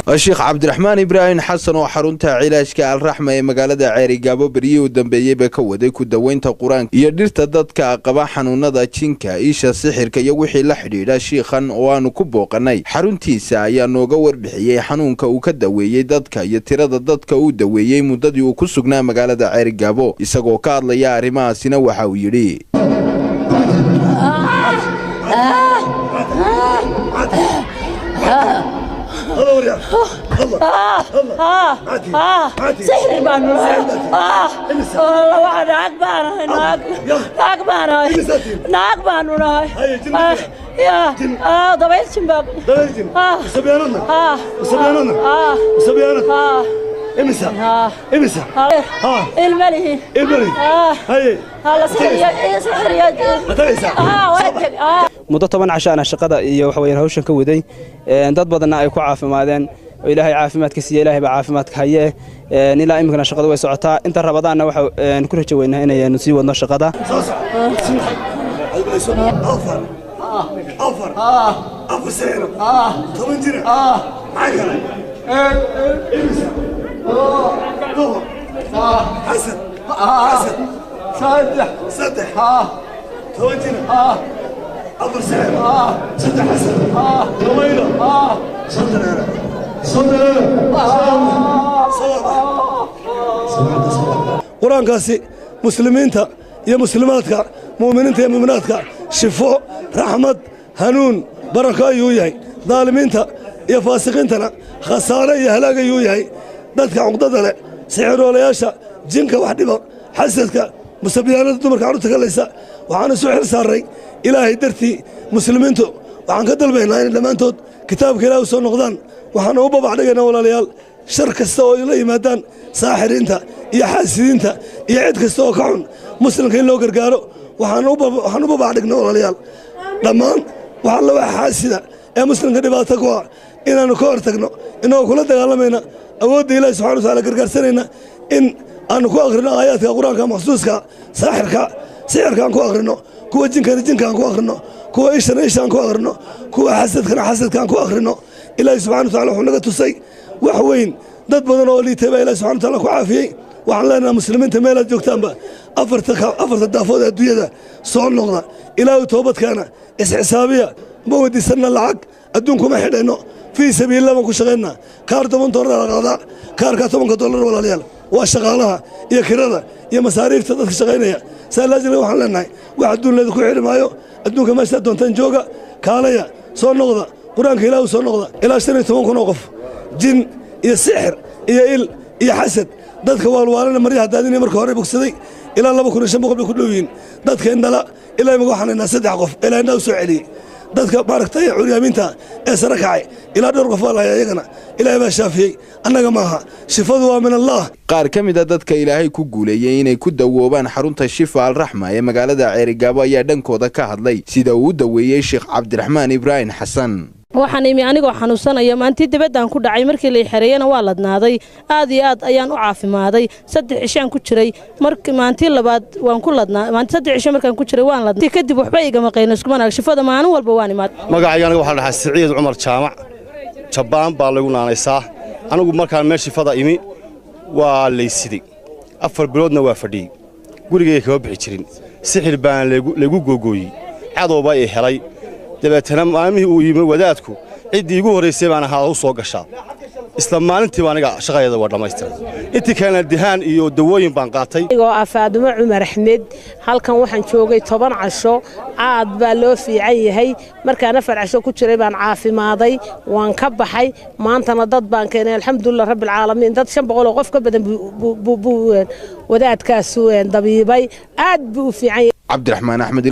الشيخ عبد الرحمن إبراهيم حسن وحرونتا علاجka الرحمة ee magaalada Ceerigaabo bariyo u dambeeyay ka waday ku daweynta Quraanka iyo dhirta dadka qaba xanuunada jinka isha sixirka iyo wixii la xiriira sheekhan oo aanu ku booqanay xaruntiisa ayaa nooga warbixiyay xanuunka uu ka daweeyay dadka iyo tirada dadka uu daweeyay muddadii uu ku sugnaa magaalada Ceerigaabo isagoo ka hadlaya arrimahaasina waxa uu yiri الله سحر بانو والله واحد ناق بانو يا ضبيل شنباب سبياننا امسا الملي هاي هلا سحر يا muddo 10 cashaan shaqada iyo wax weeyaan hawshan ka waday dad badan ay ku caafimaadeen oo Ilaahay caafimaadka siiyo Ilaahay ba caafimaadka haye ilaa imikana shaqada way socotaa inta rabadaana waxa ku rajo weynaa inaynu sii wadno shaqada afar sano 10 jira حسن صدح توجنا أفر سعر صدح حسن طويلة قرآن كاسي مسلمين تا يا مسلماتك مؤمنين تا يا مؤمناتك شفاء رحمة هنون بركة يوياي ظالمين تا يا فاسقين تنا خسارة يا هلاك يوياي dadka cunqdada leh siciroolayasha jinka wax dhiba xasadka musabiyaanada dumarka carruurta galaysa waxaan soo xil saaray ilaahay dartii muslimiintu waxaan ka dalbaynaa in dhamaantood kitaabka ilaahay soo noqdaan waxaan u babacdhigayna walaalayaal shar kasta oo la yimaadaan saaxiriinta iyo xaasidiinta iyo cid kasta oo ka xun muslimka in loo gargaaro waxaan u babacdhignaa walaalayaal dhammaan waxa la wax xaasida ee muslimka dhibaato ku ah inaanu ka hortagno inoo kula dagaalamayna awoodda Ilaahay subhanahu wa ta'ala gargaarsanayna in aanu ku aqrino aayaadka quraanka maxsuuska sixirka aan ku aqrino kuwa jinka aan ku aqrino kuwa isha aan ku aqrino kuwa xasadka aan ku aqrino Ilaahay subhanahu wa ta'ala wuxuu naga tusay wax weyn dad badan oo liitay Ilaahay subhanahu wa ta'ala ku caafiyay waxaan leenahay muslimiinta meel aad joogtaanba afarta daafood adduunyada soo noqda Ilaahay toobadkaana isxisaabiya ma wadiisana lacag adduunku ma xidhayno في سبيل الله ما كشغلنا كار $8 قاضاء كار $10 ولا ريال واشغالها يا كرده يا مصاريف تدك شغينيا سال لازم waxaan leenahay wax adduun leedo ku xirmaayo adduunka ma sida doontan jooga kaalaya soo noqda quraanka ilaahu soo noqda ilaa 15 qof jin iyo sixir iyo il iyo xasad dadka waalwaalana mariyaha daadinay marka hore bogsaday ilaa 2500 ku dhaween dadka indala ilaa imagu xanaanaa 3 qof ilaa inaa soo celiyay dadka baaragtay curyaaminta ee sarakacay ilaa dhowr qof walaal ayagana Ilaahay baa shaafiyay annaga maaha shifadu waa min Allah qaar kamid dadka Ilaahay ku guuleeyay inay ku dawoobaan xarunta Shifa al-Rahma ee magaalada Ceerigaabo ayaa dhankooda ka hadlay sida uu daweeyay Sheekh Cabdiraxmaan Ibraahim Xasan waxaan imi anigoo xanuunsanaya maantii dibadaan ku dhacay markii la xareeyana waa ladnaaday aad iyo aad ayaan u caafimaaday 3 cishaan ku jiray markii maantii labaad waan ku ladnaa maantii 3 cisho markaan ku jiray waan ladnaa kadib waxba iga maqayno isku manaag shifada maalin walba waan imaad magacayga aniga waxaan dhahaa Saciid Umar Jaamac Jabaan baa lagu naanaysaa anigu markaan meel shifada imi waa leysiday 4 biloodna waa fadhiyay gurigay ka bixi jirin sixir baan lagu googooyay cadooba ay helay dabeetana maalmihii uu yimi wadaadku cidii ugu horeysay baan ahaa u soo gashaa isla maalintii baan aniga shaqadeeda waa dhamaystiray intii kana dihaan iyo dawooyin baan qaatay oo Faadumo Umar Axmed halkan waxaan joogay 10 casho aad baa loo fiican yahay markaan 4 casho ku jiray baan caafimaaday waan ka baxay maantana dad baan keenay alxamdulillah rabbil caalamiin dad 500 qof ka badan wadaadkaas dabiibay aad buu fiican Cabdiraxmaan Axmed